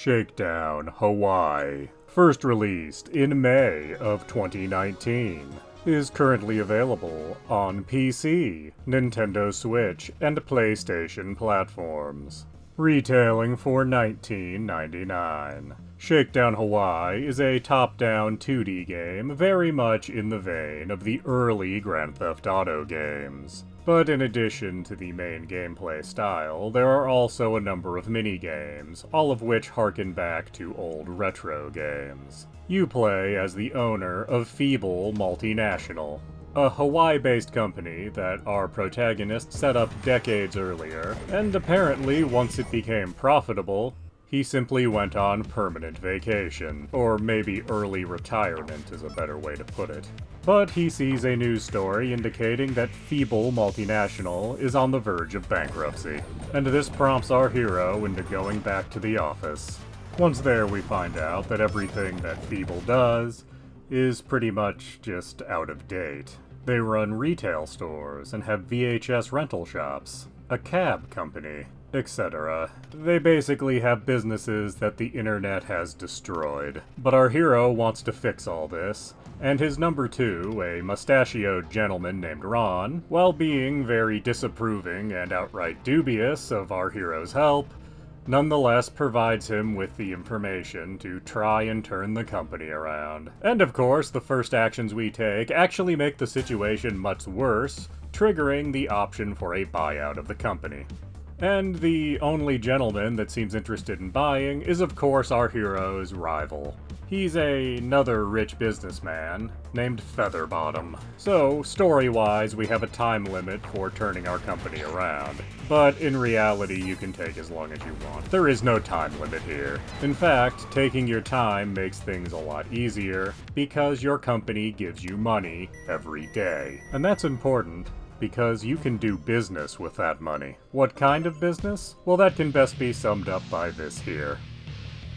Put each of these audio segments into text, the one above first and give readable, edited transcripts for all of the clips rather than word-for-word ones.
Shakedown, Hawaii, first released in May of 2019, is currently available on PC, Nintendo Switch, and PlayStation platforms, retailing for $19.99. Shakedown Hawaii is a top-down 2D game very much in the vein of the early Grand Theft Auto games. But in addition to the main gameplay style, there are also a number of mini-games, all of which harken back to old retro games. You play as the owner of Feeble Multinational, a Hawaii-based company that our protagonist set up decades earlier, and apparently once it became profitable, he simply went on permanent vacation, or maybe early retirement is a better way to put it. But he sees a news story indicating that Feeble Multinational is on the verge of bankruptcy, and this prompts our hero into going back to the office. Once there, we find out that everything that Feeble does is pretty much just out of date. They run retail stores and have VHS rental shops, a cab company, etc. They basically have businesses that the internet has destroyed. But our hero wants to fix all this, and his number two, a mustachioed gentleman named Ron, while being very disapproving and outright dubious of our hero's help, nonetheless provides him with the information to try and turn the company around. And of course, the first actions we take actually make the situation much worse, triggering the option for a buyout of the company. And the only gentleman that seems interested in buying is of course our hero's rival. He's another rich businessman named Featherbottom. So, story-wise, we have a time limit for turning our company around. But in reality, you can take as long as you want. There is no time limit here. In fact, taking your time makes things a lot easier because your company gives you money every day. And that's important, because you can do business with that money. What kind of business? Well, that can best be summed up by this here.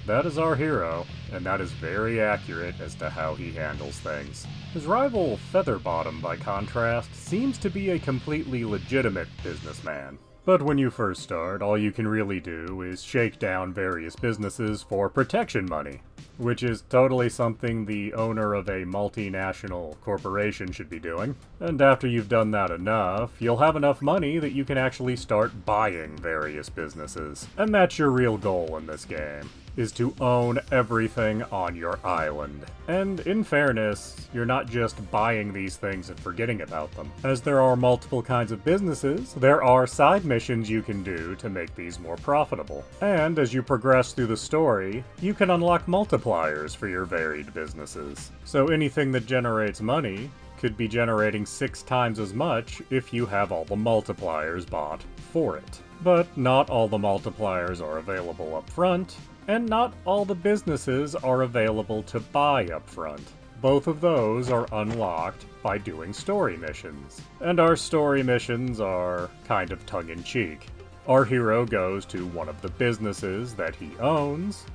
That is our hero, and that is very accurate as to how he handles things. His rival, Featherbottom, by contrast, seems to be a completely legitimate businessman. But when you first start, all you can really do is shake down various businesses for protection money, which is totally something the owner of a multinational corporation should be doing. And after you've done that enough, you'll have enough money that you can actually start buying various businesses. And that's your real goal in this game, is to own everything on your island. And in fairness, you're not just buying these things and forgetting about them. As there are multiple kinds of businesses, there are side missions you can do to make these more profitable. And as you progress through the story, you can unlock multipliers for your varied businesses. So anything that generates money could be generating 6 times as much if you have all the multipliers bought for it. But not all the multipliers are available up front, and not all the businesses are available to buy up front. Both of those are unlocked by doing story missions. And our story missions are kind of tongue-in-cheek. Our hero goes to one of the businesses that he owns,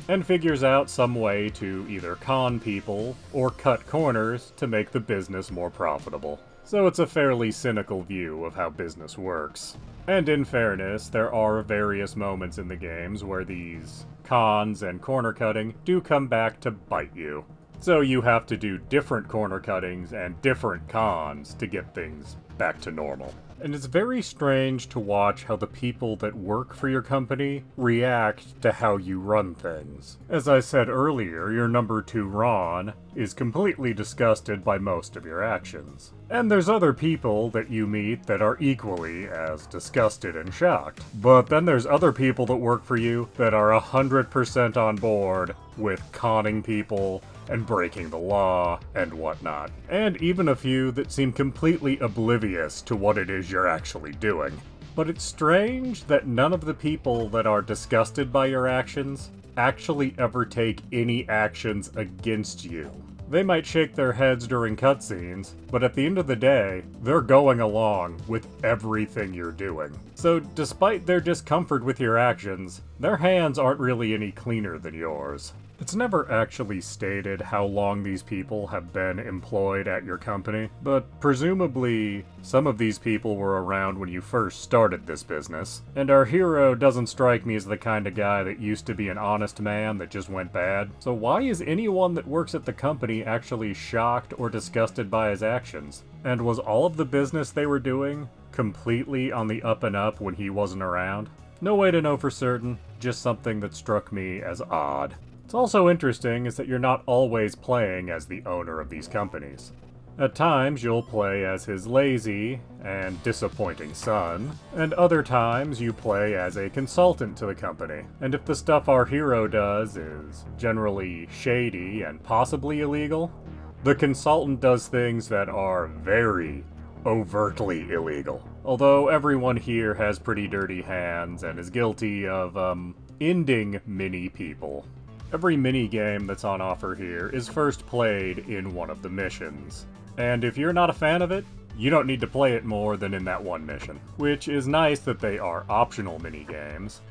and figures out some way to either con people or cut corners to make the business more profitable. So it's a fairly cynical view of how business works. And in fairness, there are various moments in the games where these cons and corner cutting do come back to bite you. So you have to do different corner cuttings and different cons to get things back to normal. And it's very strange to watch how the people that work for your company react to how you run things. As I said earlier, your number two, Ron, is completely disgusted by most of your actions. And there's other people that you meet that are equally as disgusted and shocked. But then there's other people that work for you that are 100% on board with conning people and breaking the law and whatnot. And even a few that seem completely oblivious to what it is you're actually doing. But it's strange that none of the people that are disgusted by your actions actually ever take any actions against you. They might shake their heads during cutscenes, but at the end of the day, they're going along with everything you're doing. So despite their discomfort with your actions, their hands aren't really any cleaner than yours. It's never actually stated how long these people have been employed at your company, but presumably some of these people were around when you first started this business. And our hero doesn't strike me as the kind of guy that used to be an honest man that just went bad. So why is anyone that works at the company actually shocked or disgusted by his actions? And was all of the business they were doing completely on the up and up when he wasn't around? No way to know for certain, just something that struck me as odd. What's also interesting is that you're not always playing as the owner of these companies. At times, you'll play as his lazy and disappointing son, and other times you play as a consultant to the company. And if the stuff our hero does is generally shady and possibly illegal, the consultant does things that are very overtly illegal. Although everyone here has pretty dirty hands and is guilty of, ending many people. Every mini-game that's on offer here is first played in one of the missions. And if you're not a fan of it, you don't need to play it more than in that one mission. Which is nice that they are optional mini-games.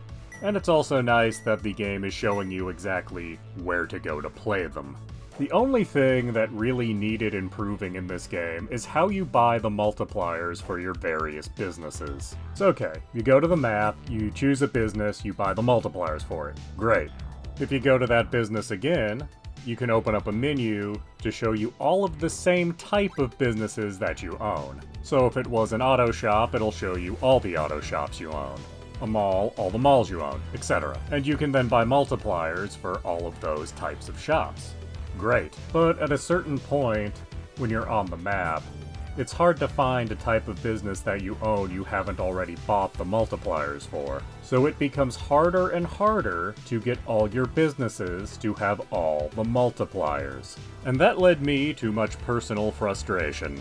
And it's also nice that the game is showing you exactly where to go to play them. The only thing that really needed improving in this game is how you buy the multipliers for your various businesses. It's okay, you go to the map, you choose a business, you buy the multipliers for it. Great. If you go to that business again, you can open up a menu to show you all of the same type of businesses that you own. So if it was an auto shop, it'll show you all the auto shops you own. A mall, all the malls you own, etc. And you can then buy multipliers for all of those types of shops. Great. But at a certain point, when you're on the map, it's hard to find a type of business that you own you haven't already bought the multipliers for. So it becomes harder and harder to get all your businesses to have all the multipliers. And that led me to much personal frustration.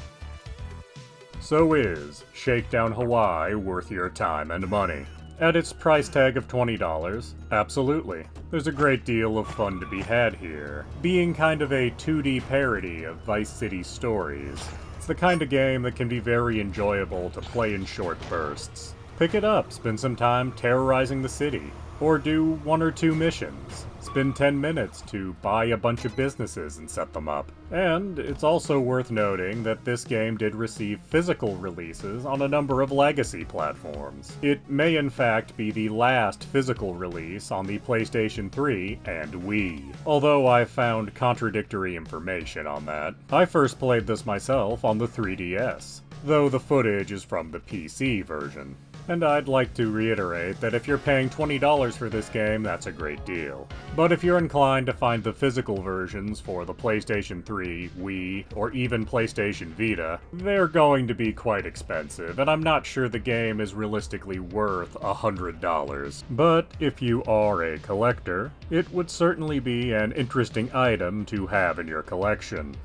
So is Shakedown Hawaii worth your time and money? At its price tag of $20, absolutely. There's a great deal of fun to be had here, being kind of a 2D parody of Vice City stories. It's the kind of game that can be very enjoyable to play in short bursts. Pick it up, spend some time terrorizing the city, or do 1 or 2 missions. Spend 10 minutes to buy a bunch of businesses and set them up. And it's also worth noting that this game did receive physical releases on a number of legacy platforms. It may in fact be the last physical release on the PlayStation 3 and Wii, although I found contradictory information on that. I first played this myself on the 3DS, though the footage is from the PC version. And I'd like to reiterate that if you're paying $20 for this game, that's a great deal. But if you're inclined to find the physical versions for the PlayStation 3, Wii, or even PlayStation Vita, they're going to be quite expensive, and I'm not sure the game is realistically worth $100. But if you are a collector, it would certainly be an interesting item to have in your collection.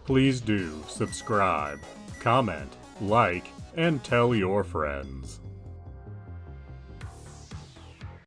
Please do subscribe, comment, like, and tell your friends.